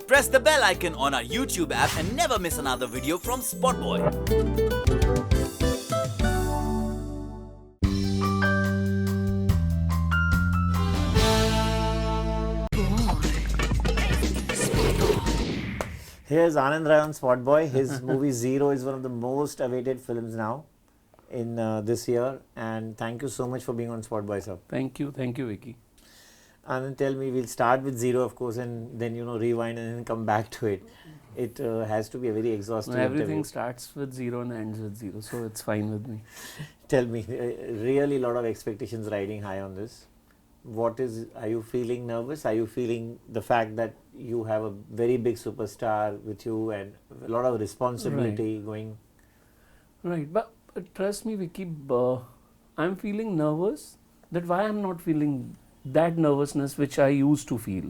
Press the bell icon on our YouTube app and never miss another video from Spotboy. Here's Anand Rai on Spotboy. His movie Zero is one of the most awaited films now in this year. And thank you so much for being on Spotboy, sir. Thank you, Vicky. Anand, tell me, we'll start with Zero, of course, and then, rewind and then come back to it. It has to be a very exhaustive Everything interview. starts with zero and ends with zero, so it's fine with me. Tell me, really a lot of expectations riding high on this. Are you feeling nervous? Are you feeling the fact that you have a very big superstar with you and a lot of responsibility going? Right, but trust me, Vicky, I'm feeling nervous. That why I'm not feeling that nervousness which I used to feel.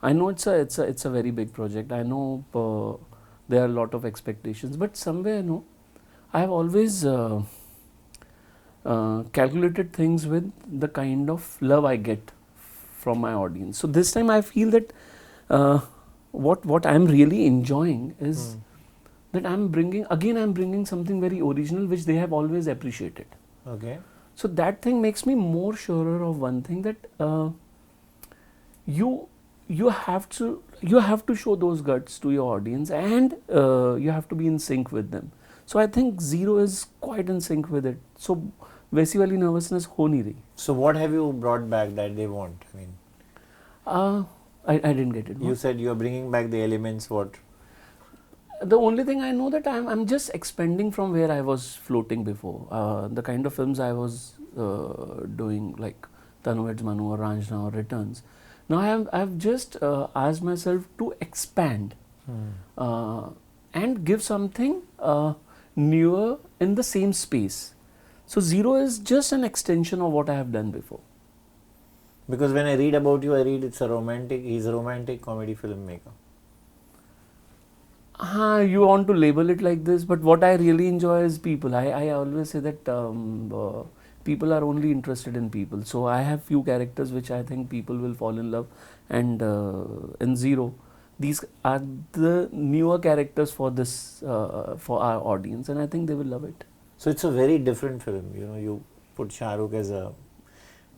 I know it's a very big project. I know there are a lot of expectations, but somewhere I have always calculated things with the kind of love I get from my audience. So this time I feel that what I'm really enjoying is that I'm bringing something very original which they have always appreciated. Okay. So that thing makes me more surer of one thing, that you have to show those guts to your audience, and you have to be in sync with them. So I think Zero is quite in sync with it. So वैसी वाली nervousness हो नहीं रही. So what have you brought back that they want? I didn't get it. You said you are bringing back the elements. What? The only thing I know that I'm just expanding from where I was floating before. The kind of films I was doing, like Tanu Weds Manu or Ranjana or Returns. Now I've just asked myself to expand and give something newer in the same space. So Zero is just an extension of what I have done before. Because when I read about you, I read he's a romantic comedy filmmaker. You want to label it like this, but what I really enjoy is people. I always say that people are only interested in people. So I have few characters which I think people will fall in love, and in Zero, these are the newer characters for this for our audience, and I think they will love it. So it's a very different film. You put Shah Rukh as a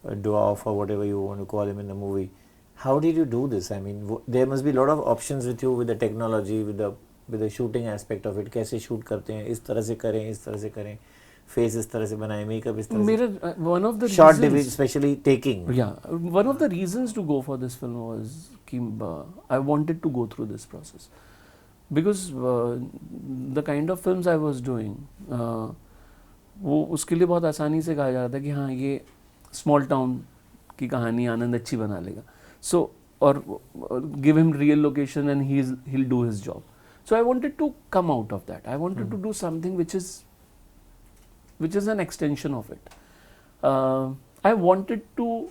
dwarf or whatever you want to call him in the movie. How did you do this? I mean, there must be a lot of options with you, with the technology, with the shooting aspect of it. कैसे shoot करते हैं, इस तरह से करें, face इस तरह से बनाएं, makeup इस तरह से. One of the shot reasons, division, especially taking. Yeah, one of the reasons to go for this film was I wanted to go through this process, because the kind of films I was doing, वो उसके लिए बहुत आसानी से कहा जाता है कि हाँ ये स्मॉल टाउन की कहानी आनंद अच्छी बना लेगा. So or give him real location and he'll do his job. So I wanted to come out of that. I wanted to do something which is an extension of it. I wanted to,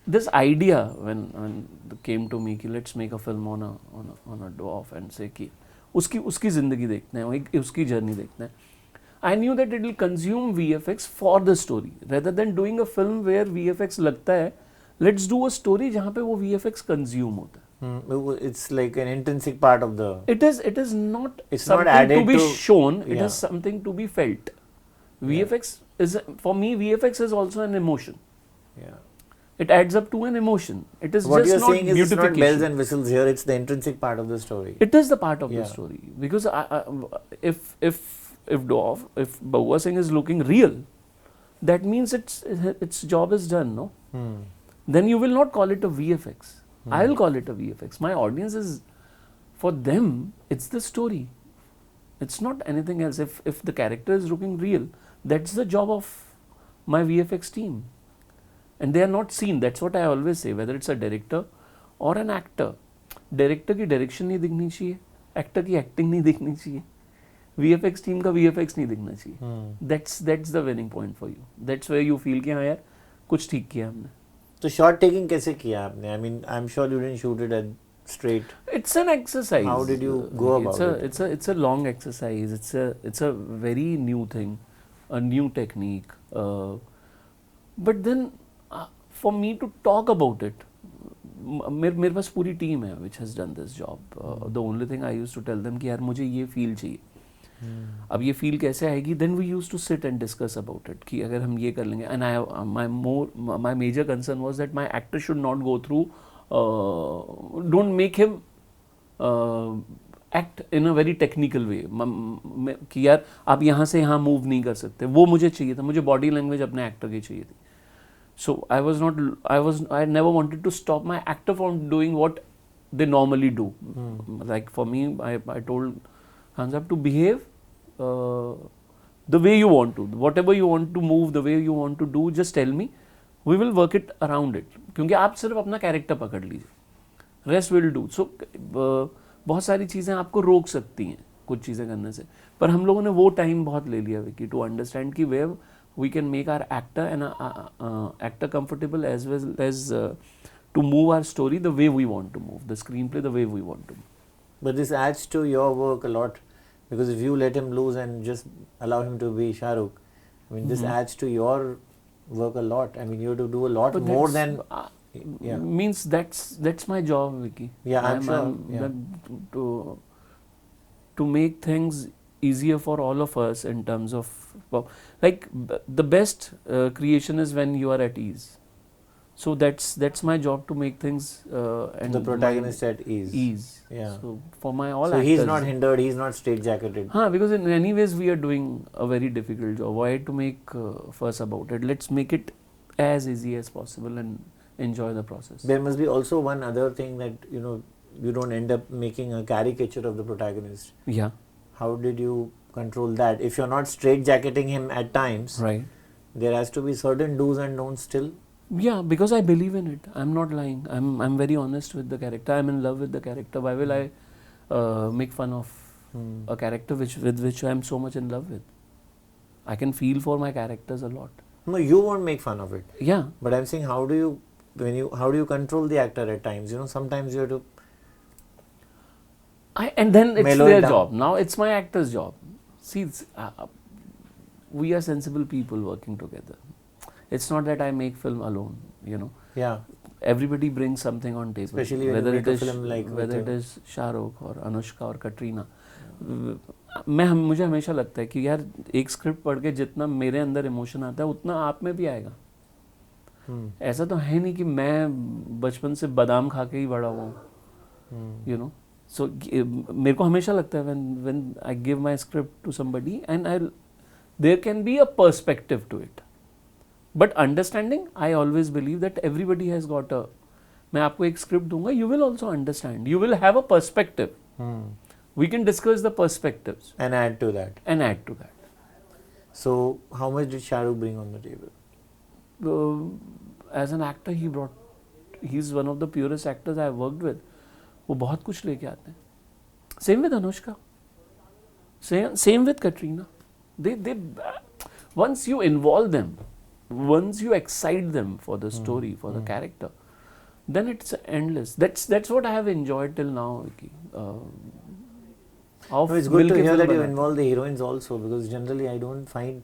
this idea when it came to me कि let's make a film on a dwarf and say कि उसकी जिंदगी देखते हैं, उसकी journey देखते हैं. I knew that it will consume VFX for the story rather than doing a film where VFX लगता है. Let's do a story जहाँ पे वो VFX consume होता है. It's like an intrinsic part of the. It is not. It's something not added to be to, shown. It yeah. is something to be felt. VFX is, for me, VFX is also an emotion. Yeah. It adds up to an emotion. It is what just you're not saying is it's not beautification. bells and whistles here. It's the intrinsic part of the story. It is the part of Yeah. the story, because if Bahua Singh is looking real, that means its job is done, no? Then you will not call it a VFX. I will call it a VFX. My audience is, for them, it's the story. It's not anything else. If the character is looking real, that's the job of my VFX team. And they are not seen. That's what I always say, whether it's a director or an actor. Director की direction नहीं दिखनी चाहिए, actor की acting नहीं दिखनी चाहिए, VFX team का VFX नहीं दिखना चाहिए. That's the winning point for you. That's where you feel कि हाँ यार कुछ ठीक किया हमने. तो shot taking कैसे किया आपने? I mean, I'm sure you didn't shoot it at straight. It's an exercise. How did you go about it? It's a long exercise. It's a very new thing, a new technique. But then, for me to talk about it, मेरे पास पूरी team है which has done this job. The only thing I used to tell them कि यार मुझे ये feel चाहिए. अब ये फील कैसे आएगी, then we use to sit and discuss about it कि अगर हम ये कर लेंगे. And I my major concern was that my actor should not go through, don't make him act in a very technical way कि यार आप यहाँ से यहाँ मूव नहीं कर सकते. वो मुझे चाहिए था, मुझे बॉडी लैंग्वेज अपने एक्टर की चाहिए थी. So I never wanted to stop my actor from doing what they normally do. Like for me, I told Khan to behave the way you want to. Whatever you want to move, the way you want to do, just tell me. We will work it around it. क्योंकि आप सिर्फ अपना character पकड़ लीजिए, rest will do. सो बहुत सारी चीज़ें आपको रोक सकती हैं कुछ चीज़ें करने से, पर हम लोगों ने वो टाइम बहुत ले लिया विकी टू अंडरस्टैंड कि वे we can make our actor and actor comfortable as well as to move our story the way we want to move, the screenplay the way we want to move. But this adds to your work a lot, because if you let him loose and just allow him to be Shah Rukh, I mean, this adds to your work a lot. I mean, you have to do a lot But more than means that's my job, Vicky. Yeah, I'm sure. To make things easier for all of us in terms of like the best creation is when you are at ease. So that's my job, to make things and the protagonist at ease. Yeah. So for my all so actors, he's not hindered, he's not straitjacketed. because in any ways we are doing a very difficult job. Why to make fuss about it? Let's make it as easy as possible and enjoy the process. There must be also one other thing that you don't end up making a caricature of the protagonist. Yeah. How did you control that? If you're not straitjacketing him at times, Right. there has to be certain do's and don'ts still. Yeah, because I believe in it. I'm not lying. I'm very honest with the character. I'm in love with the character. Why will I make fun of a character with which I'm so much in love with? I can feel for my characters a lot. No, you won't make fun of it. Yeah. But I'm saying, how do you control the actor at times? Sometimes you have to. And then it's mellow their it down. job. Now it's my actor's job. See, we are sensible people working together. It's not that I make film alone, Yeah. Everybody brings something on table. Especially when whether you make it a is film like whether with it is Shah Rukh or Anushka or Katrina. मुझे हमेशा लगता है कि यार एक script पढ़ के जितना मेरे अंदर इमोशन आता है उतना आप में भी आएगा. ऐसा तो है नहीं कि मैं बचपन से बादाम खा के ही बड़ा हुआ हूँ. So मेरे को हमेशा लगता है when I give my script to somebody and there can be a perspective to it, but understanding, I always believe that everybody has got मैं आपको एक script दूंगा, you will also understand, you will have a perspective. We can discuss the perspectives And add to that. So how much did Shah Rukh bring on the table? As an actor, he's one of the purest actors I have worked with. वो बहुत कुछ लेके आते हैं. Same with Anushka. Same with Katrina. They once you involve them, once you excite them for the story, for the character, then it's endless. That's what I have enjoyed till now, Vicky. It's good to hear that you involve the heroines also, because generally I don't find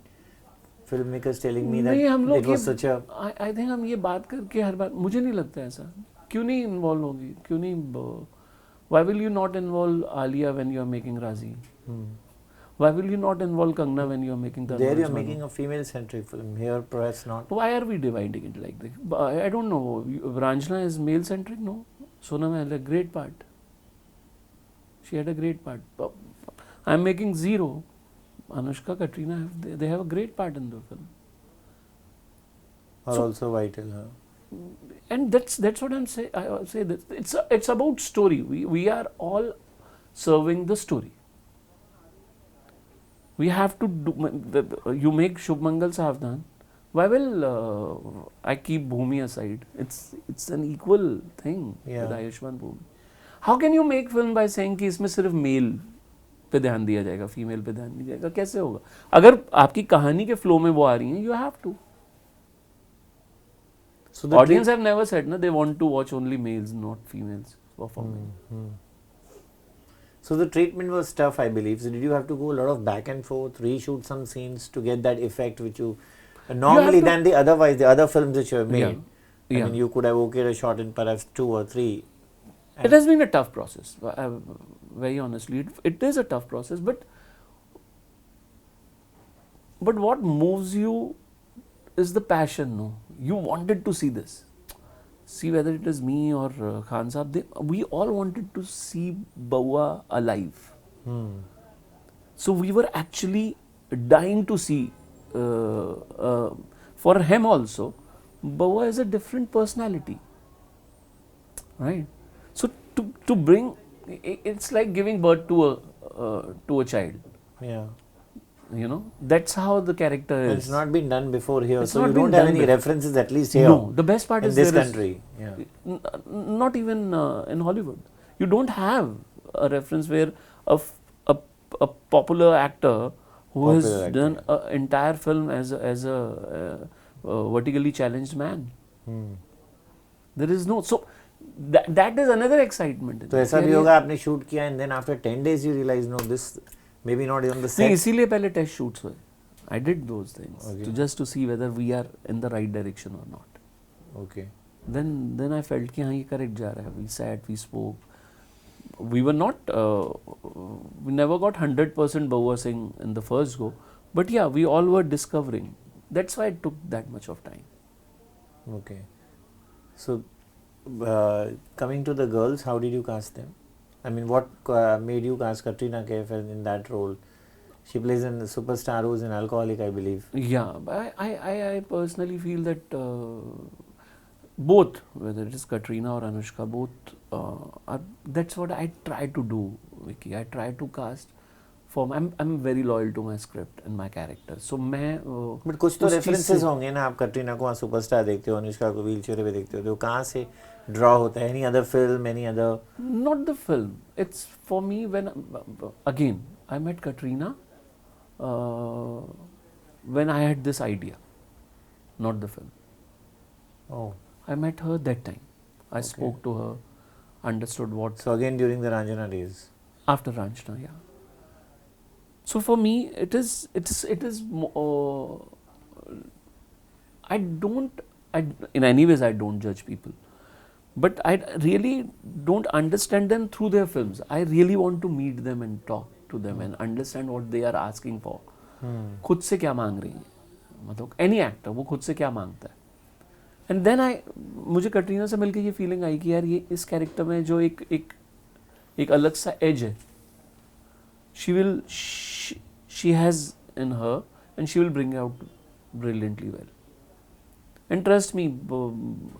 filmmakers telling me that it was such a. I think हम ये बात करके हर बार मुझे नहीं लगता ऐसा. क्यों नहीं इन्वॉल्व होगी, क्यों नहीं. Why will you not involve Alia when you are making Razi? Why will you not involve Kangna when you are making Tanmay? There you are making a female-centric film. Here, perhaps not. Why are we dividing it like this? I don't know. Ranjana is male-centric, no? Sonam had a great part. She had a great part. I am making Zero. Anushka, Katrina, they have a great part in the film. Are also vital, huh? And that's what I'm saying. I say that it's about story. We are all serving the story. We have to do. You make Shubh Mangal Savdhan. Why will I keep Bhumi aside? It's an equal thing with Ayushmann Bhumi. How can you make film by saying कि इसमें सिर्फ mail पे ध्यान दिया जाएगा, female पे ध्यान दिया जाएगा? कैसे होगा? अगर आपकी कहानी के फ्लो में वो आ रही हैं, you have to. So the audience have never said they want to watch only males, not females performing. So the treatment was tough, I believe. So did you have to go a lot of back and forth, reshoot some scenes to get that effect which you normally than the other films which you have made? I Yeah. mean, you could have okayed a shot in perhaps 2 or 3. It has been a tough process. Very honestly, it is a tough process. But what moves you is the passion. No, you wanted to see this. See whether it is me or Khan Saab. We all wanted to see Baua alive. So we were actually dying to see. For him also, Baua is a different personality, right? So to bring, it's like giving birth to a child. Yeah. You know, that's how the character But is. it's not been done before here, It's so not you been don't have done any before. references at least here. No, the best part in is this there is- country. Yeah. Not even in Hollywood. You don't have a reference where a popular actor who has Popular actor. done an entire film as a vertically challenged man. There is no. So that is another excitement. तो ऐसा भी होगा आपने shoot किया and then after 10 days you realize no, this maybe not on the नहीं, set. इसीलिए पहले test shoots हुए. I did those things Okay. to see whether we are in the right direction or not. Okay. Then I felt कि हाँ ये correct जा रहा है. We sat, we spoke. We were not, we never got 100% Baua Singh in the first go, but yeah, we all were discovering. That's why it took that much of time. Okay. So, coming to the girls, how did you cast them? I mean, what made you cast Katrina Kaif in that role? She plays in Superstar who's an alcoholic, I believe. Yeah, but I personally feel that both, whether it is Katrina or Anushka, both, that's what I try to do, Vicky. I try to cast I'm very loyal to my script and my character. So मैं But कुछ तो उस चीज़ references से- होंगे ना, आप कटरीना को वहाँ सुपरस्टार देखते हो, अनुष्का को व्हीलचेयर पे देखते हो, तो कहाँ से draw होता है? Any other film, any other? Not the film. It's for me when again I met Katrina when I had this idea, not the film. Oh, I met her that time. I spoke to her, understood what so again during the Ranjana days. after Ranjana, yeah. So for me, it is. In any ways, I don't judge people, but I really don't understand them through their films. I really want to meet them and talk to them and understand what they are asking for. खुद से क्या मांग रही है, मतलब any actor वो खुद से क्या मांगता है. And then मुझे कटरीना से मिलके ये feeling आई कि यार ये इस character में जो एक अलग सा edge है, she has in her and she will bring out brilliantly well. And trust me,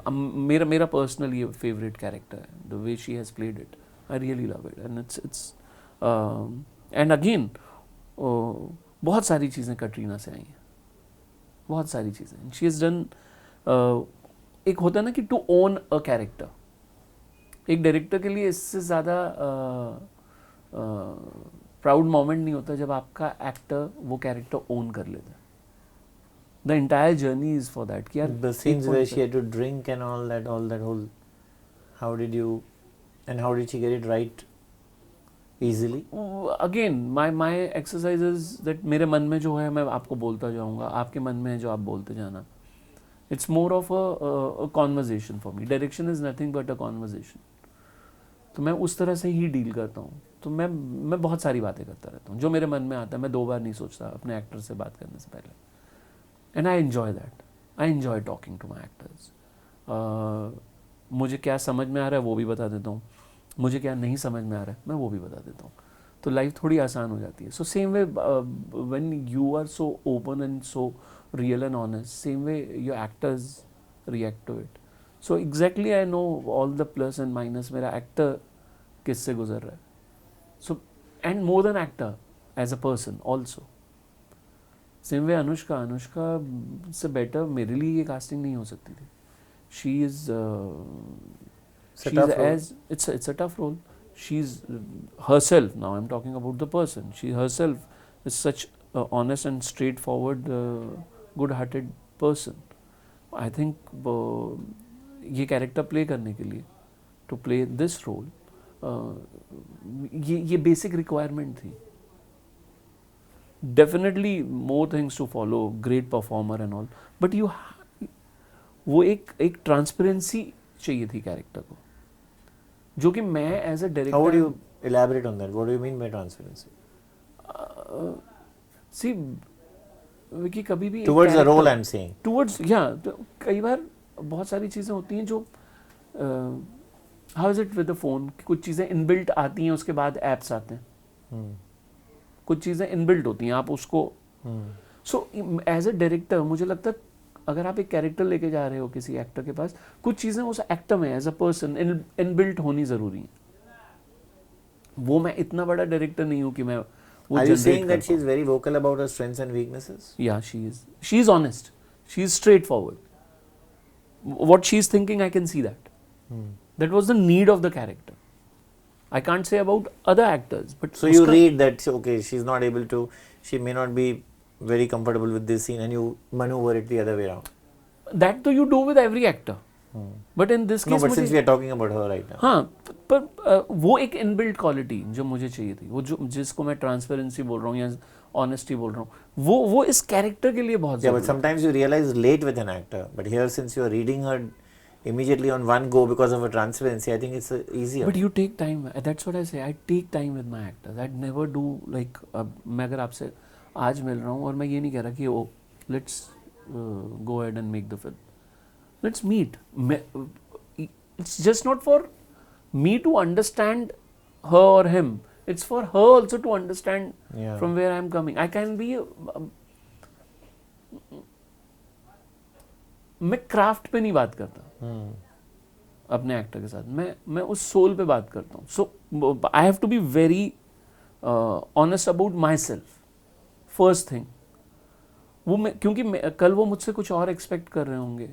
मेरा personal ये favorite character है. The way she has played it, I really love it. And it's and again, बहुत सारी चीज़ें कटरीना से आई हैं, बहुत सारी चीज़ें. She has done एक होता है ना कि to own a character. एक डायरेक्टर के लिए इससे ज़्यादा प्राउड मोमेंट नहीं होता जब आपका एक्टर वो कैरेक्टर ओन कर लेता है. The entire journey is for that कि यार The scenes where she had to drink and all that whole, how did you, and how did she get it right easily? Again my exercise is that मेरे मन में जो है मैं आपको बोलता जाऊंगा, आपके मन में है जो आप बोलते जाना. It's more of a conversation for me. Direction is nothing but a conversation. तो मैं उस तरह से ही डील करता हूँ. तो मैं बहुत सारी बातें करता रहता हूँ, जो मेरे मन में आता है मैं 2 बार नहीं सोचता अपने एक्टर से बात करने से पहले. And I enjoy that. I enjoy talking to my actors. मुझे क्या समझ में आ रहा है वो भी बता देता हूँ, मुझे क्या नहीं समझ में आ रहा है मैं वो भी बता देता हूँ. तो लाइफ थोड़ी आसान हो जाती है. So same way when you are so open and so real and honest, same way your actors react to it. So exactly I know all the plus and minus मेरा एक्टर किससे गुजर रहा है. So and more than actor as a person also. Same way Anushka से better मेरे लिए ये casting नहीं हो सकती थी. She is it's a tough role. She's herself, now I'm talking about the person, she herself is such a honest and straightforward good-hearted person. I think ये character play करने के लिए, to play this role, ये basic requirement थी. Definitely more things to follow, great performer and all, but वो एक transparency चाहिए थी कैरेक्टर को, जो कि मैं as a director. How would you elaborate on that? What do you mean by transparency? सी विकी कभी भी Towards the role I'm saying. Towards तो कई बार बहुत सारी चीज़ें होती हैं जो how is it with the phone, कुछ चीज़ें इनबिल्ट आती हैं, उसके बाद एप्स आते हैं. Hmm. कुछ चीज़ें इनबिल्ट होती हैं, आप उसको Hmm. So as a director मुझे लगता है अगर आप एक कैरेक्टर लेके जा रहे हो किसी एक्टर के पास, कुछ चीज़ें उस एक्टर में एज अ पर्सन इनबिल्ट होनी ज़रूरी है. वो मैं इतना बड़ा डायरेक्टर नहीं हूँ कि मैं वो Are you generate saying कर that she is very vocal about her strengths and weaknesses? Yeah, she is honest. She is straightforward. What she is thinking, I can see that. Hmm. That was the need of the character. I can't say about other actors, but So you uska- read that okay, she's not able to, she may not be very comfortable with this scene, and you maneuver it the other way around. that तो you do with every actor. But in this No, case but since मुझे we are talking about her right now. हाँ, पर वो एक inbuilt quality जो मुझे चाहिए थी, वो जो जिसको मैं ट्रांसपेरेंसी बोल रहा हूँ या ऑनेस्टी बोल रहा हूँ, वो इस कैरेक्टर के लिए बहुत Yeah, but ज़रूरी है. sometimes you realize late with an actor. But here, since you are reading her immediately on one go because of her transparency, I think it's easier. But you take time. That's what I say. I take time with my actors. I'd never do like मैं अगर आपसे आज मिल रहा हूँ और मैं ये नहीं कह रहा कि oh let's go ahead and make the film. Let's meet. It's just not for me to understand her or him. It's for her also to understand Yeah. from where I'm coming. I can be मैं craft पे नहीं बात करता Hmm. अपने actor के साथ, मैं उस सोल पे बात करता हूँ. So I have to be very honest about myself first thing. वो मैं क्योंकि कल वो मुझसे कुछ और एक्सपेक्ट कर रहे होंगे.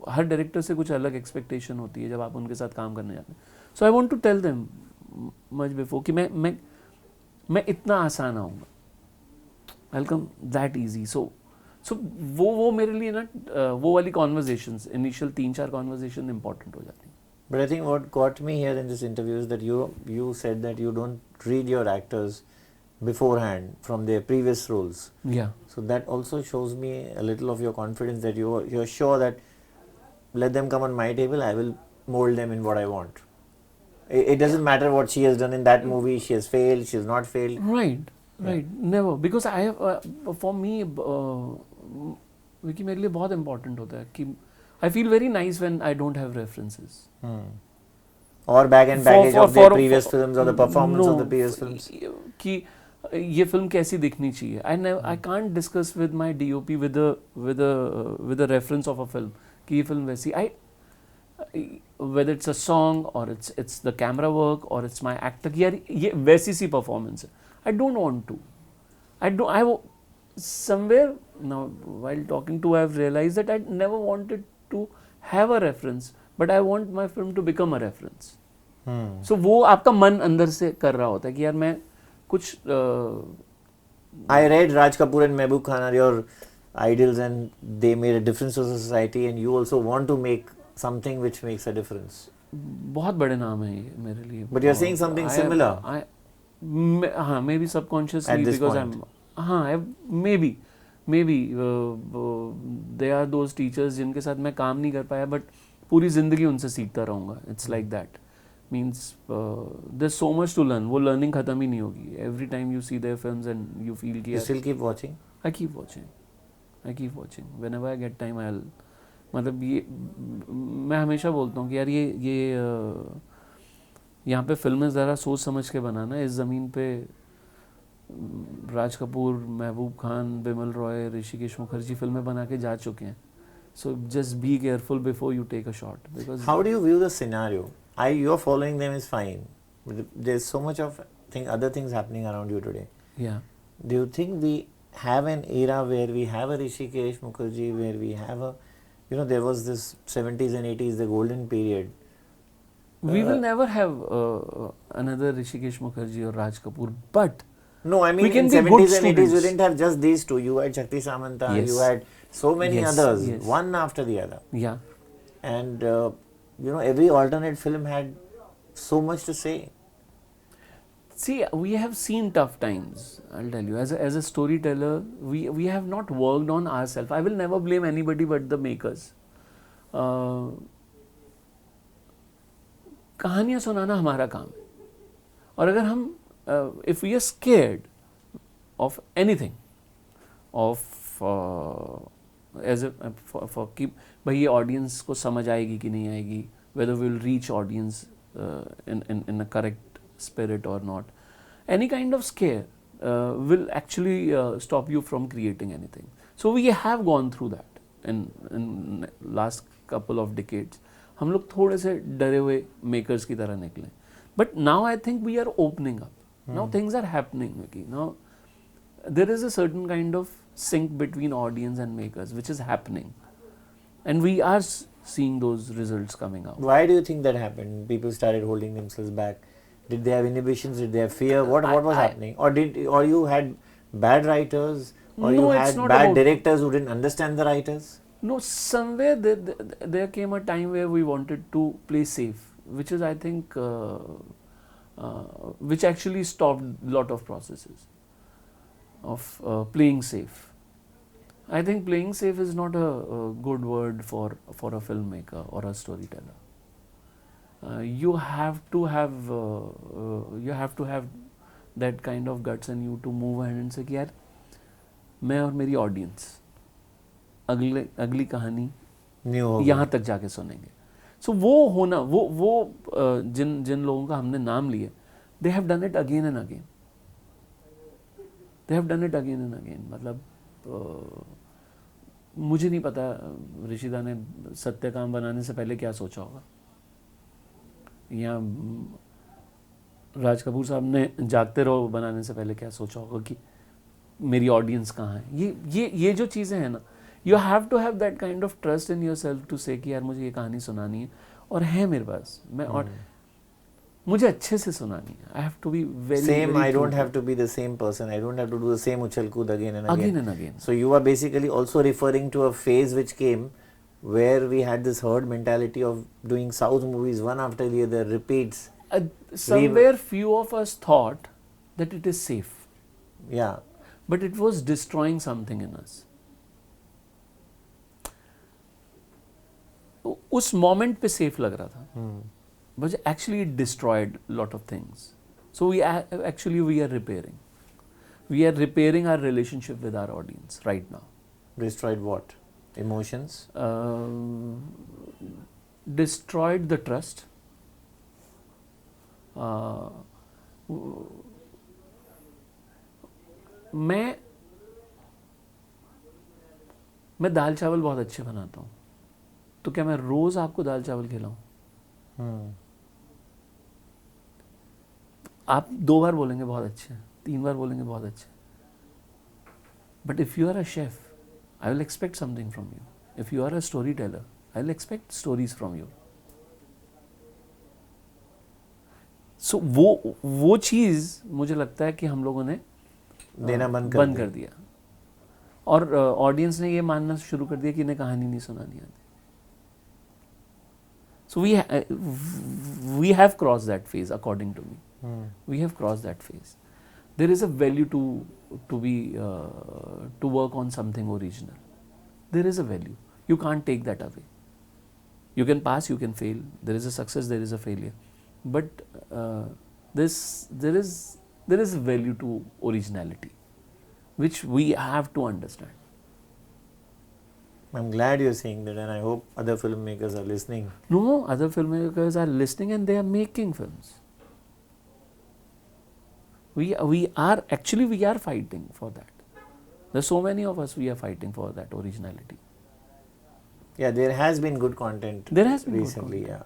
हर डायरेक्टर से कुछ अलग एक्सपेक्टेशन होती है जब आप उनके साथ काम करने जाते हैं. So I want to tell them much before कि मैं इतना आसान आऊँगा, वेलकम दैट ईजी. सो वो मेरे लिए ना वो वाली कॉन्वर्जेशंस इनिशियल 3-4 कॉन्वर्जेशन इंपॉर्टेंट हो जाती हैं. But I think what got me here in this interview is that you said that you don't read your actors beforehand from their previous roles. Yeah. So that also shows me a little of your confidence that you're sure that let them come on my table, I will mold them in what I want. It doesn't matter what she has done in that movie. She has failed. She has not failed. Right. Never. Because I have for me Vicky मेरे लिए बहुत important होता है कि I feel very nice when I don't have references. Or bag and baggage of their previous films or the performance of the previous films. कि ये film कैसी दिखनी चाहिए. I can't discuss with my DOP with a reference of a film कि ये film वैसी. Whether it's a song or it's the camera work or it's my actor कि यार ये वैसी सी performance है. I don't want to. Somewhere now while talking to, I have realized that I never wanted to have a reference, but I want my film to become a reference. So वो आपका मन अंदर से कर रहा होता है कि यार मैं कुछ I read Raj Kapoor and Mehboob Khan are your idols and they made a difference to the society, and you also want to make something which makes a difference. बहुत बड़े नाम है ये मेरे लिए. But you're saying something similar. हाँ, maybe subconsciously At this because point. maybe they are those teachers जिनके साथ मैं काम नहीं कर पाया but पूरी जिंदगी उनसे सीखता रहूँगा. It's like that. Means there's so much to learn. वो learning खत्म ही नहीं होगी. Every time you see their films and you feel कि You still keep watching? I keep watching. Whenever I get time I'll मतलब ये मैं हमेशा बोलता हूँ कि यार ये यहाँ पे फिल्में ज़रा सोच समझ के बनाना. इस ज़मीन पे राज कपूर, महबूब खान, बिमल रॉय, ऋषिकेश मुखर्जी फिल्में बना के जा चुके हैं. So just be careful before you take a shot. Because How do you view the scenario? You're following them is fine. But there's so much of other things happening around you today. yeah, Do you think we have an era where we have a Rishikesh Mukherjee, where we have a, there was this 70s and 80s, the golden period. we will never have another Rishikesh Mukherjee or Raj Kapoor, but No, I mean we can in be good 70s and 80s you students. didn't have just these two. You had Shakti Samanta, Yes. you had so many Yes, others, yes. one after the other. yeah, And every alternate film had so much to say. see, we have seen tough times. I'll tell you, as a storyteller, we have not worked on ourselves. I will never blame anybody but the makers. कहानियाँ सुनाना हमारा काम है, और अगर हम if we are scared of anything, of as for कि भाई ये ऑडियंस को समझ आएगी कि नहीं आएगी, whether we will reach audience in a correct spirit or not, any kind of scare will actually stop you from creating anything. So we have gone through that in last couple of decades. हम लोग थोड़े से डरे हुए makers की तरह निकले, but now I think we are opening up. Now things are happening, Vicky. Now there is a certain kind of sync between audience and makers which is happening, and we are seeing those results coming out. Why do you think that happened? People started holding themselves back. Did they have inhibitions? Did they have fear? What was happening? Or you had bad writers? Or No, you it's had not bad about- directors who didn't understand the writers? No, somewhere there came a time where we wanted to play safe, which is, I think, which actually stopped a lot of processes of playing safe. I think playing safe is not a good word for a filmmaker or a storyteller. You have to have that kind of guts in you to move ahead and say कि यार मैं और मेरी audience अगली कहानी New होगा. यहाँ तक जाके सुनेंगे. सो वो होना, वो जिन लोगों का हमने नाम लिए, they have done it again and again. They have done it again and again. मतलब मुझे नहीं पता ऋषिदा ने सत्यकाम बनाने से पहले क्या सोचा होगा, या राज कपूर साहब ने जागते रहो बनाने से पहले क्या सोचा होगा कि मेरी ऑडियंस कहाँ है. ये जो चीज़ें हैं ना, you have to have that kind of trust in yourself to say कि यार मुझे ये कहानी सुनानी है और है मेरे पास, मैं और मुझे अच्छे से सुनानी है. I have to be very Same, I don't have to be the same person. I don't have to do the same uchal kood again and again. Again and again. So you are basically also referring to a phase which came where we had this herd mentality of doing South movies one after the other, repeats. Somewhere few of us thought that it is safe, Yeah. but it was destroying something in us. उस moment पे safe लग रहा था, but actually it destroyed a lot of things. So we are repairing. We are repairing our relationship with our audience right now. Destroyed what? Emotions? Destroyed the trust. मैं दाल चावल बहुत अच्छे बनाता हूँ, तो क्या मैं रोज आपको दाल चावल खिलाऊं? आप 2 बार बोलेंगे बहुत अच्छे, 3 बार बोलेंगे बहुत अच्छे, but if you are a chef, I will expect something from you. If you are a storyteller, I will expect stories from you. So वो चीज मुझे लगता है कि हम लोगों ने देना बंद कर दिया, और ऑडियंस ने ये मानना शुरू कर दिया कि इन्हें कहानी नहीं सुनानी आती. So we have crossed that phase, according to me. We have crossed that phase. There is a value to work on something original. There is a value. You can't take that away. You can pass, you can fail. There is a success, there is a failure. But there is a value to originality, which we have to understand. I'm glad you're saying that, and I hope other filmmakers are listening. No, other filmmakers are listening and they are making films. We are fighting for that. There's so many of us, we are fighting for that originality. Yeah, there has been good content. There has been good recently, content. yeah.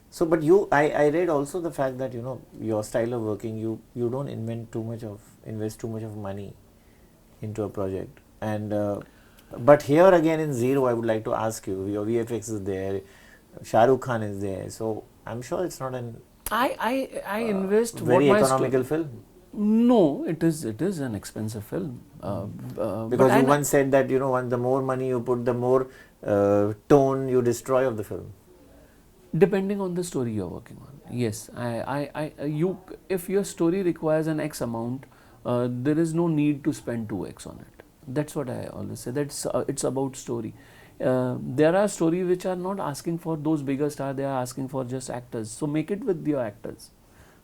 So, but I read also the fact that your style of working, you don't invest too much of money into a project. And but here again in Zero, I would like to ask you, your VFX is there, Shah Rukh Khan is there, so I'm sure it's not an I invest very what my economical film. No, it is an expensive film. Because you once said that the more money you put, the more tone you destroy of the film. Depending on the story you're working on, yes. If your story requires an X amount, there is no need to spend 2x on it. That's what I always say. It's about story. there are stories which are not asking for those bigger stars, they are asking for just actors. So make it with your actors.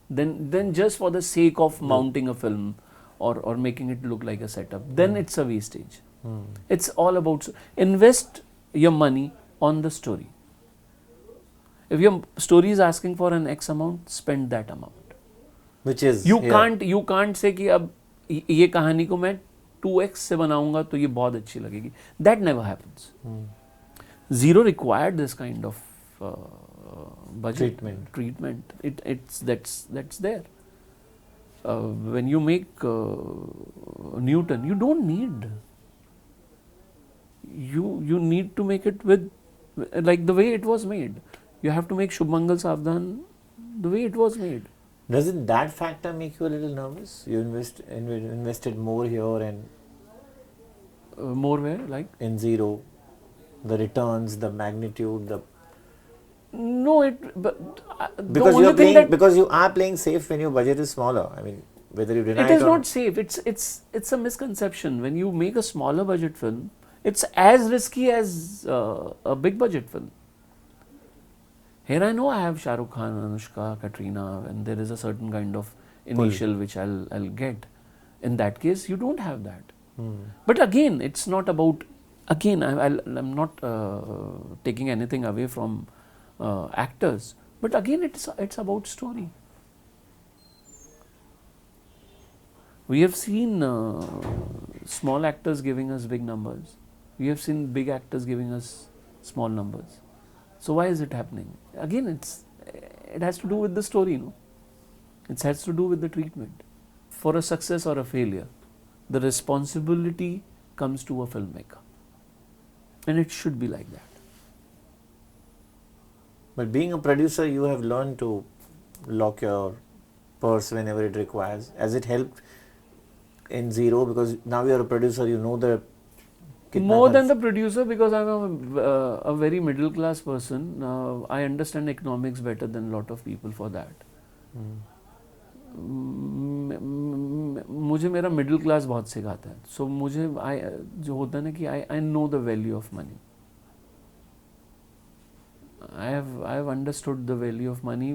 Then just for the sake of mounting a film or making it look like a setup, then it's a wastage. It's all about invest your money on the story. If your story is asking for an X amount, spend that amount. Which is You can't say कि अब ये कहानी को मैं 2x से बनाऊंगा तो ये बहुत अच्छी लगेगी. That never happens. Zero required this kind of budget treatment. That's there. When you make Newton, you don't need. You need to make it with like the way it was made. You have to make Shubmangal Savdhan the way it was made. Doesn't that factor make you a little nervous? You invested more here and More where, like? in Zero, the returns, the magnitude, the No, because you are playing because you are playing safe when your budget is smaller. I mean, whether you deny it is or not safe. It's a misconception. When you make a smaller budget film, it's as risky as a big budget film. Here I know I have Shah Rukh Khan, Anushka, Katrina, and there is a certain kind of initial which I'll get. In that case, you don't have that. But again, it's not about. Again, I'm not taking anything away from actors, but again, it's about story. We have seen small actors giving us big numbers. We have seen big actors giving us small numbers. So why is it happening? Again, it has to do with the story, no? It has to do with the treatment. For a success or a failure, the responsibility comes to a filmmaker, and it should be like that. But being a producer, you have learned to lock your purse whenever it requires. Has it helped in Zero? Because now you are a producer, you know the more than the producer, because I'm a very middle class person. I understand economics better than a lot of people for that. मुझे मेरा middle class बहुत सिखाता है. सो मुझे जो होता है ना कि I know the value of money. I have understood the value of money.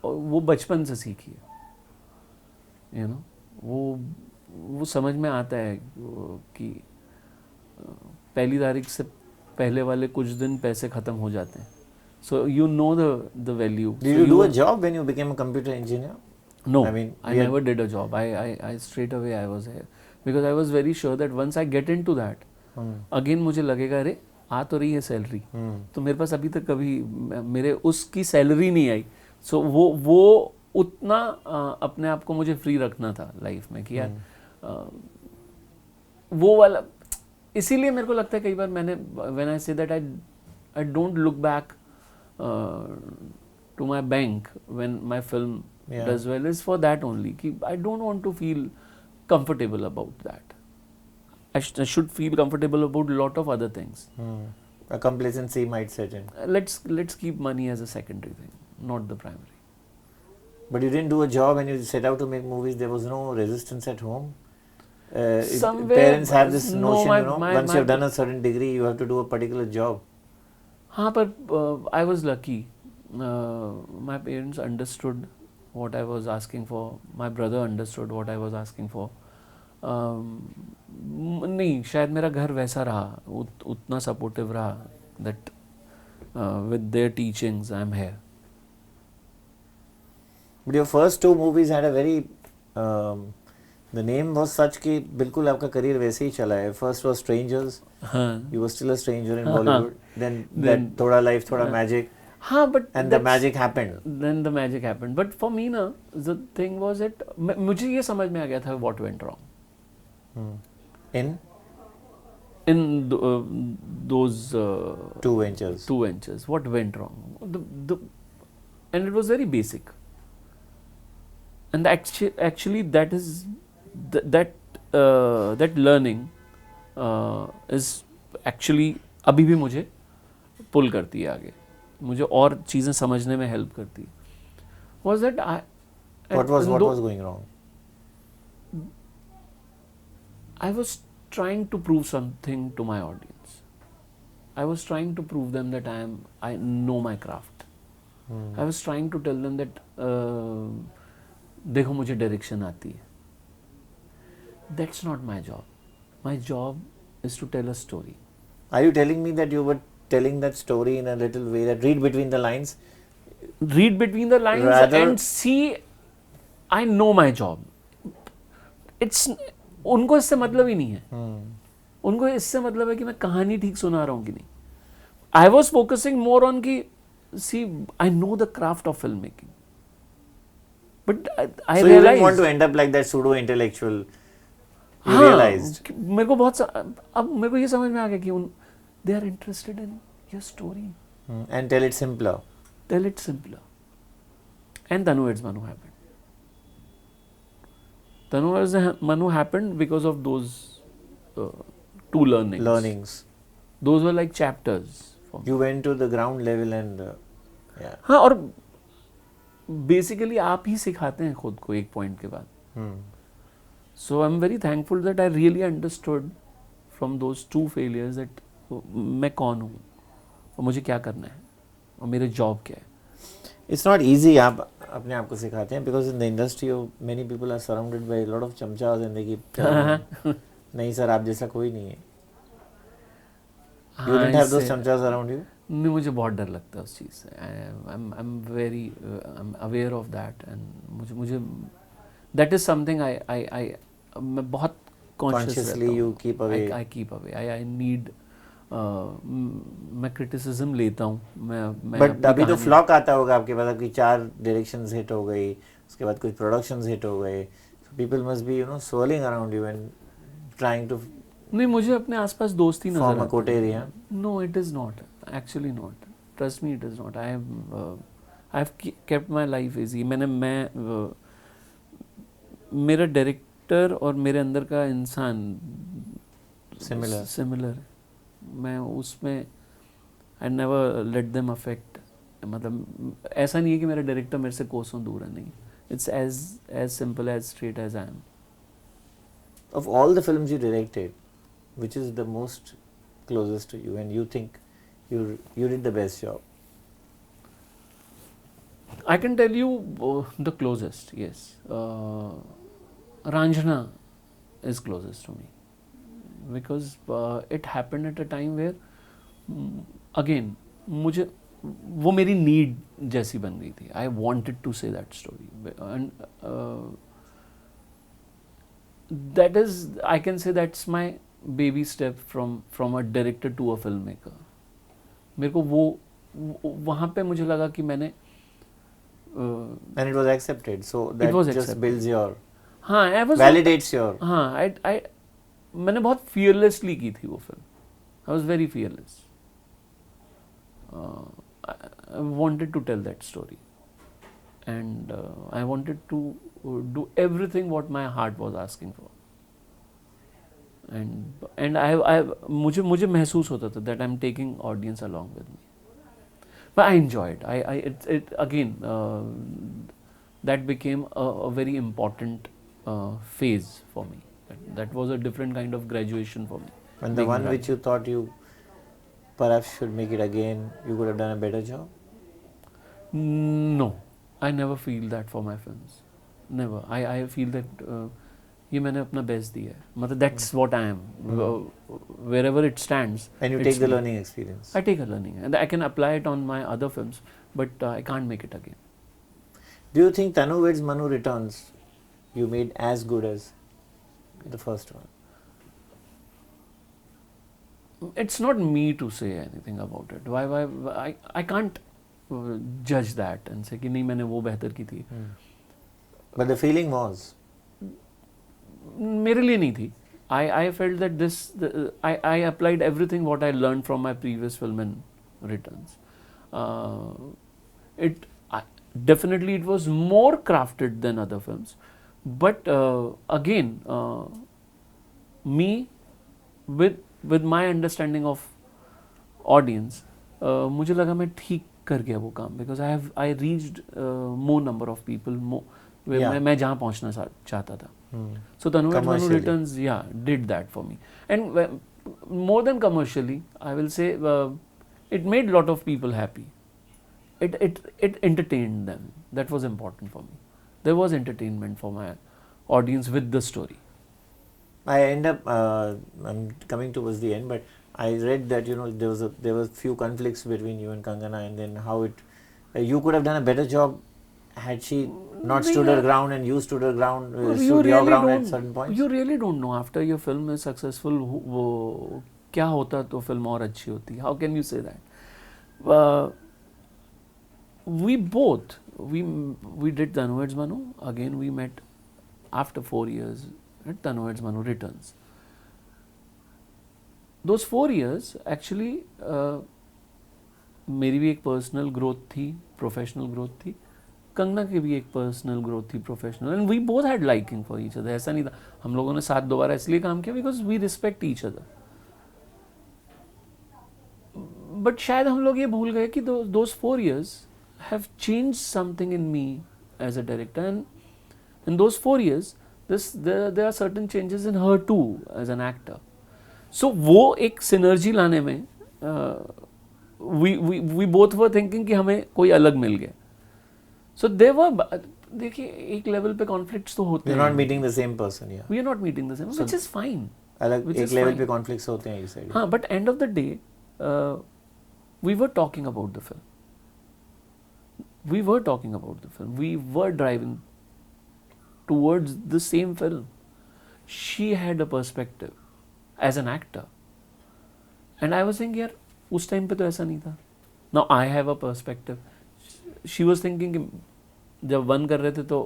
वो बचपन से सीखी है. You know, वो समझ में आता है कि पहली तारीख से पहले वाले कुछ दिन पैसे खत्म हो जाते हैं. So you know the value. Did you do a job when you became a computer engineer? No, I never did a job. I straight away I was here because I was very sure that once I get into that, again मुझे लगेगा अरे आ तो रही है salary, तो मेरे पास अभी तक कभी मेरे उसकी सैलरी नहीं आई. सो वो उतना अपने आप को मुझे फ्री रखना था लाइफ में कि यार वो वाला. इसीलिए मेरे को लगता है कई बार मैंने when I say that I don't look back to my bank when my film does well is for that only कि I don't want to feel comfortable about that. I should feel comfortable about a lot of other things. A complacency might set in. Let's keep money as a secondary thing, not the primary. But you didn't do a job and you set out to make movies. There was no resistance at home. Parents have this notion, once you have done a certain degree, you have to do a particular job. हाँ, पर I was lucky. My parents understood what I was asking for. My brother understood what I was asking for. नहीं, शायद मेरा घर वैसा रहा, उतना supportive रहा that with their teachings I am here. But your first two movies had a very the name was such कि बिल्कुल आपका करियर वैसे ही चला है. First was Strangers. You were still a stranger in Bollywood. Then थोड़ा life, थोड़ा magic. हाँ, but and the magic happened. Then the magic happened. But for me ना, the thing was that मुझे ये समझ में आ गया था what went wrong. In those two ventures, what went wrong? And it was very basic. And actually that is that learning is actually अभी भी मुझे pull करती है आगे. मुझे और चीजें समझने में help करती है. Was that what was going wrong? I was trying to prove something to my audience. I was trying to prove them that I know my craft. I was trying to tell them that देखो मुझे direction आती है. That's not my job. My job is to tell a story. Are you telling me that you were telling that story in a little way, that read between the lines? Read between the lines and see, I know my job. It's उनको इससे मतलब ही नहीं है. उनको इससे मतलब है कि मैं कहानी ठीक सुना रहा हूँ कि नहीं. I was focusing more on कि see, I know the craft of filmmaking. But I so realized. you didn't want to end up like that pseudo intellectual. You realized. मेरे को बहुत अब मेरे को ये समझ में आ गया कि they are interested in your story. And tell it simpler. Tell it simpler. And Tanu Ed's Manu happened. Tanu Ed's Manu happened because of those two learnings. Learnings. Those were like chapters for me. You went to the ground level and yeah. हाँ, और basically आप ही सिखाते हैं खुद को एक point के बाद. So I'm very thankful that I really understood from those two failures that मैं कौन हूँ और मुझे क्या करना है और मेरे job क्या है. It's not easy. आप अपने आप को सिखाते हैं because in the industry many people are surrounded by a lot of chamchas and they keep नहीं सर आप जैसा कोई नहीं है. You didn't have those chamchas around you? नहीं, मुझे बहुत डर लगता है उस चीज़ से. I'm very I'm aware of that and मुझे that is something मैं बहुत consciously you keep away. I keep away. I need मैं criticism लेता हूँ. मैं But अभी तो फ्लॉक आता होगा आपके पास, आपकी 4 directions hit हो गई, उसके बाद कुछ productions hit हो गए. So people must be swirling around you and trying to नहीं, मुझे अपने आसपास दोस्त ही नजर form a coterie. No, it is not. Actually not. Trust me, it is not. I have kept my life easy. मेरा director और मेरे अंदर का इंसान सिमिलर है. मैं उसमें I never let them affect. मतलब ऐसा नहीं है कि मेरा डायरेक्टर मेरे से कोसों दूर है. नहीं, it's as simple as straight as I am. Of all the films you directed, which is the most closest to you and you think you did the best job? I can tell you the closest, yes. Ranjana is closest to me because it happened at a time where again मुझे वो मेरी need जैसी बन गई थी. I wanted to say that story and that is, I can say that's my baby step from a director to a filmmaker. मेरे को वो वहाँ पे मुझे लगा कि मैंने and it was accepted, so that just accepted. builds your हाँ, I was validates your हाँ, मैंने बहुत fearlessly की थी वो film. I was very fearless. I wanted to tell that story and I wanted to do everything what my heart was asking for. And I मुझे महसूस होता था that I'm taking audience along with me. But I enjoyed. It again that became a very important phase for me. That was a different kind of graduation for me. and the one which you thought you perhaps should make it again, you could have done a better job? No, I never feel that for my films. Never. I feel that ये मैंने अपना best दिया है. मतलब that's what I am. Wherever it stands. And you take the learning experience. I take a learning and I can apply it on my other films, but I can't make it again. Do you think Tanu Ed's Manu Returns you made as good as the first one? It's not me to say anything about it. Why I can't judge that and say कि नहीं मैंने वो बेहतर की थी. But the feeling was. मेरे लिए नहीं थी. I felt that I applied everything what I learned from my previous film and Returns. Definitely it was more crafted than other films, but again me with my understanding of audience मुझे लगा मैं ठीक कर गया वो काम because I reached more number of people more. मैं जहाँ पहुँचना चाहता था. So Tanu Ed's Manu Returns did that for me. And more than commercially, I will say it made a lot of people happy. It entertained them. That was important for me. There was entertainment for my audience with the story. I end up I'm coming towards the end, but I read that there was few conflicts between you and Kangana, and then how you could have done a better job had she not stood her ground and you stood her ground, stood your ground at certain points. You really don't know after your film is successful वो क्या होता तो film और अच्छी होती. How can you say that? We both we did Tanu Ed's Manu. Again we met after 4 years at Tanu Ed's Manu Returns. Those 4 years actually मेरी भी एक पर्सनल ग्रोथ थी, प्रोफेशनल ग्रोथ थी, कंगना की भी एक पर्सनल ग्रोथ थी, professional, and we both had liking for each other. ऐसा नहीं था हम लोगों ने साथ दोबारा इसलिए काम किया because we respect each other. But शायद हम लोग ये भूल गए कि those 4 years have changed something in me as a director, and in those 4 years there are certain changes in her too as an actor. So वो एक synergy लाने में we both were thinking कि हमें कोई अलग मिल गया. So there were, देखिए एक लेवल पे कॉन्फ्लिक्ट्स तो होते हैं. You're not meeting the same person, yeah. We are not meeting the same, which is fine. अलग एक लेवल पे कॉन्फ्लिक्ट्स होते हैं, you said. हाँ, but end of the day we were talking about the film. We were talking about the film. We were driving towards the same film. She had a perspective as an actor, and I was saying यार उस time पे तो ऐसा नहीं था. Now I have a perspective. She was thinking कि जब one कर रहे थे तो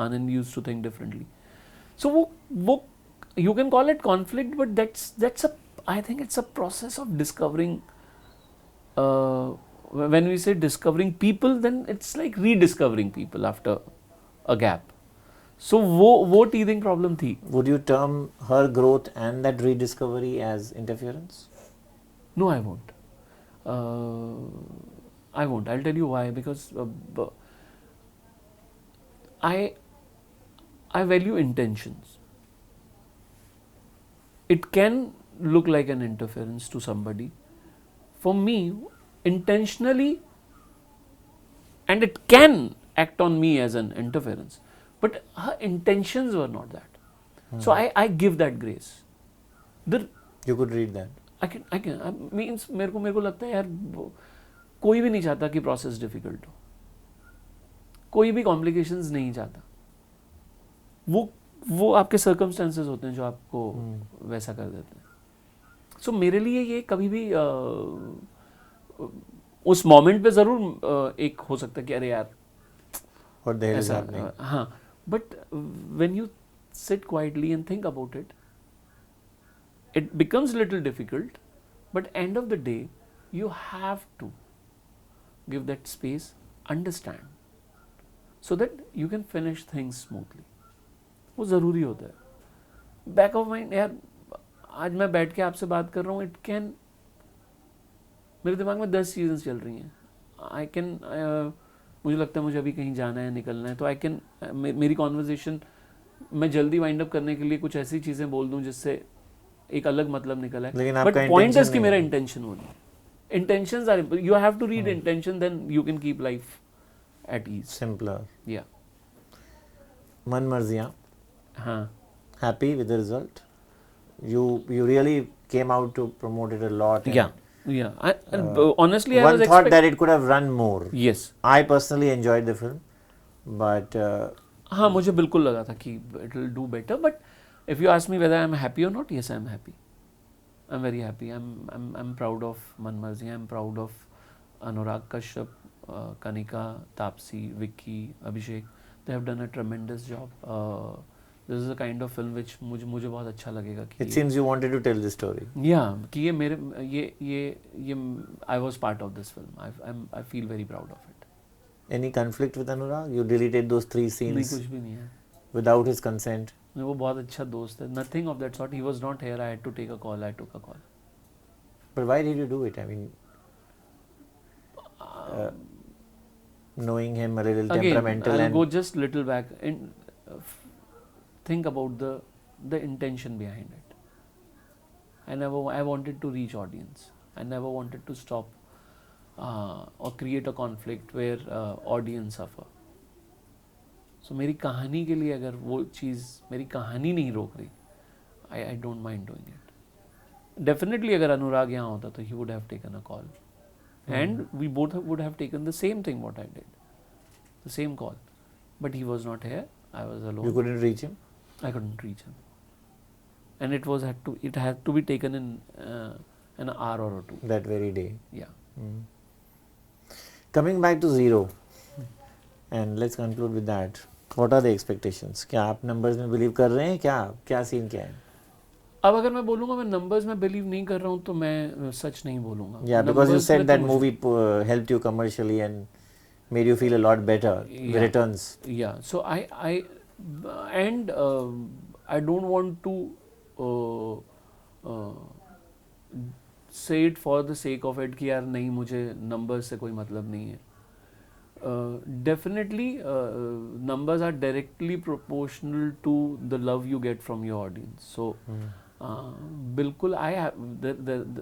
Anand used to think differently. So वो you can call it conflict, but that's a, I think it's a process of discovering. When we say discovering people, then it's like rediscovering people after a gap. So वो teething problem थी. Would you term her growth and that rediscovery as interference? No, I won't. I won't. I'll tell you why. Because I value intentions. It can look like an interference to somebody. For me, intentionally, and it can act on me as an interference. But her intentions were not that. So I give that grace. You could read that. I can. Means मेरे को लगता है यार कोई भी नहीं चाहता कि प्रोसेस डिफिकल्ट हो, कोई भी कॉम्प्लिकेशंस नहीं चाहता. वो आपके सर्कमस्टेंसेस होते हैं जो आपको वैसा कर देते हैं. सो मेरे लिए ये कभी भी उस मोमेंट पे जरूर एक हो सकता है कि अरे यार What the hell is happening? हाँ, but when you sit quietly and think about it, it becomes little difficult, but end of the day you have to give that space, understand, so that you can finish things smoothly. वो ज़रूरी होता है. Back of mind यार आज मैं बैठ के आपसे बात कर रहा हूँ, इट कैन मेरे दिमाग में 10 चीज़ें चल रही हैं. आई कैन मुझे लगता है मुझे अभी कहीं जाना है, निकलना है, तो आई कैन मेरी कॉन्वर्जेशन मैं जल्दी वाइंड अप करने के लिए कुछ ऐसी चीज़ें बोल दूँ जिससे एक अलग मतलब निकला है. बट पॉइंट इज कि मेरा इंटेंशन वो नहीं. Intentions are, you have to read intention, then you can keep life at ease. Simpler. या मन मर्जियाँ. हाँ. Happy with the result? You really came out to promote it a lot. Yeah. Honestly, I one was thought that it could have run more. Yes. I personally enjoyed the film, but हाँ, मुझे बिल्कुल लगा था कि it will do better, but if you ask me whether I'm happy or not, yes, I'm happy. I'm very happy. I'm proud of Man Marzi. I'm proud of Anurag Kashyap, Kanika, Taapsee, Vicky, Abhishek. They have done a tremendous job. This is a kind of film which मुझे बहुत अच्छा लगेगा कि it seems you wanted to tell the story. Yeah, कि ये मेरे ये I was part of this film. I feel very proud of it. Any conflict with Anurag? You deleted those 3 scenes नहीं, कुछ भी नहीं है. without his consent. वो बहुत अच्छा दोस्त है. Nothing of that sort. He was not here. I had to take a call. I took a call. But why did you do it? I mean, knowing him a little Again, temperamental I'll and go just little back and think about the intention behind it. I wanted to reach audience. I never wanted to stop or create a conflict where audience suffer. So मेरी कहानी के लिए अगर वो चीज़ मेरी कहानी नहीं रोक रही, I don't mind doing it. Definitely अगर अनुराग यहाँ होता तो he would have taken a call. And we both would have taken the same thing what I did. The same call. But he was not here. I was alone. You couldn't reach him? I couldn't reach him. And it had to be taken in an hour or two. That very day. Yeah. Coming back to Zero, and let's conclude with that. What are the expectations? क्या आप numbers में believe कर रहे हैं क्या scene क्या है? अब अगर मैं बोलूँगा मैं numbers में believe नहीं कर रहा हूँ तो मैं सच नहीं बोलूँगा. Yeah, because you Numbers said में that तो movie helped you commercially and made you feel a lot better. The returns. Yeah. So I don't want to say it for the sake of it कि यार नहीं मुझे numbers से कोई मतलब नहीं है. Definitely numbers are directly proportional to the love you get from your audience. So बिल्कुल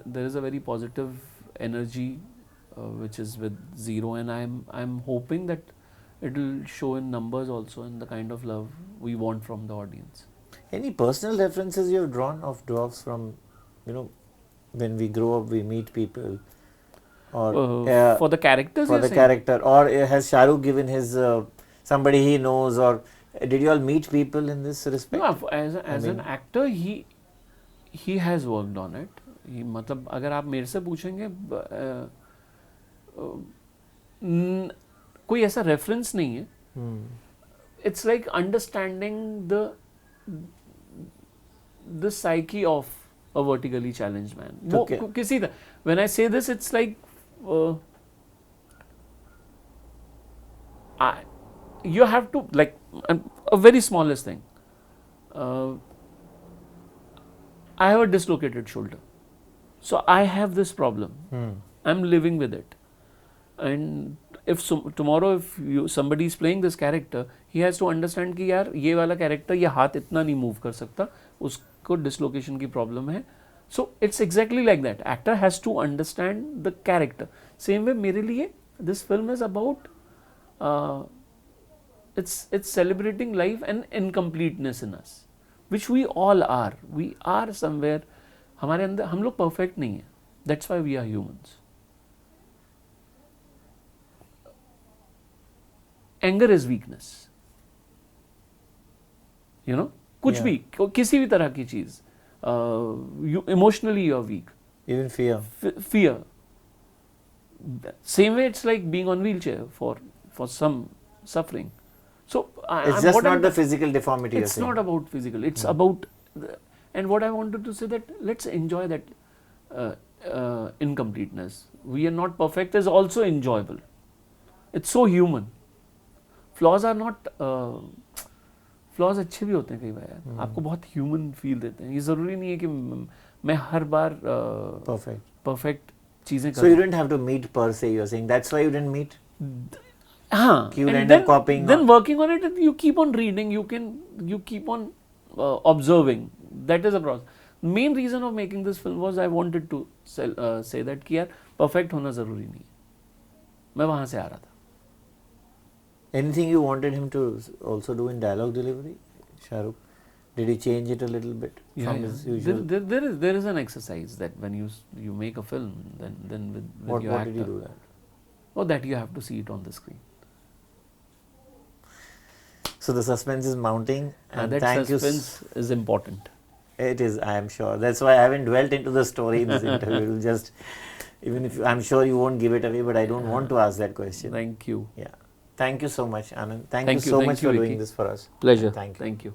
there is a very positive energy which is with Zero, and I'm hoping that it will show in numbers also, in the kind of love we want from the audience. Any personal references you have drawn of dwarfs from, when we grow up we meet people, or for the characters? for the character, or has Shah Rukh given his somebody he knows, or did you all meet people in this respect? No, as an actor he has worked on it. मतलब अगर आप मेरे से पूछेंगे कोई ऐसा reference नहीं है. It's like understanding the psyche of a vertically challenged man. Okay. किसी तरह, when I say this, it's like you have to, like, a very smallest thing. I have a dislocated shoulder, so I have this problem. I'm living with it, and if tomorrow if somebody is playing this character, he has to understand कि यार ये वाला character ये हाथ इतना नहीं move कर सकता, उसको dislocation की problem है. So it's exactly like that. Actor has to understand the character. Same way मेरे लिए this film is about it's celebrating life and incompleteness in us, which we all are. We are somewhere. हमारे अंदर हम लोग perfect नहीं है. That's why we are humans. Anger is weakness. कुछ भी किसी भी तरह की चीज. Emotionally you are weak. Even fear. Fear. Same way it's like being on wheelchair for some suffering. So it's just not the physical deformity. It's not about physical. It's about and what I wanted to say that let's enjoy that incompleteness. We are not perfect is also enjoyable. It's so human. Flaws are not flaws अच्छे भी होते हैं कई बार यार. आपको बहुत human feel देते हैं. ये जरूरी नहीं है कि मैं हर बार परफेक्ट चीजें करूं. So you didn't have to meet per se, you're saying. That's why you didn't meet? हाँ. You end up copying. Then working on it, you keep on reading, you keep on observing. That is a process. Main reason of making this film was I wanted to say that कि यार perfect होना जरूरी नहीं है. मैं वहाँ से आ रहा था. Anything you wanted him to also do in dialogue delivery, Shah Rukh? Did he change it a little bit from his usual? There is an exercise that when you make a film, then with your actor. What did you do that? Oh, that you have to see it on the screen. So the suspense is mounting, and that thank suspense is important. It is, I am sure. That's why I haven't dwelt into the story in this interview. It'll just, even if I'm sure you won't give it away, but I don't want to ask that question. Thank you. Yeah. Thank you so much, Anand. Thank you so much for doing this for us. Pleasure. Thank you. Thank you.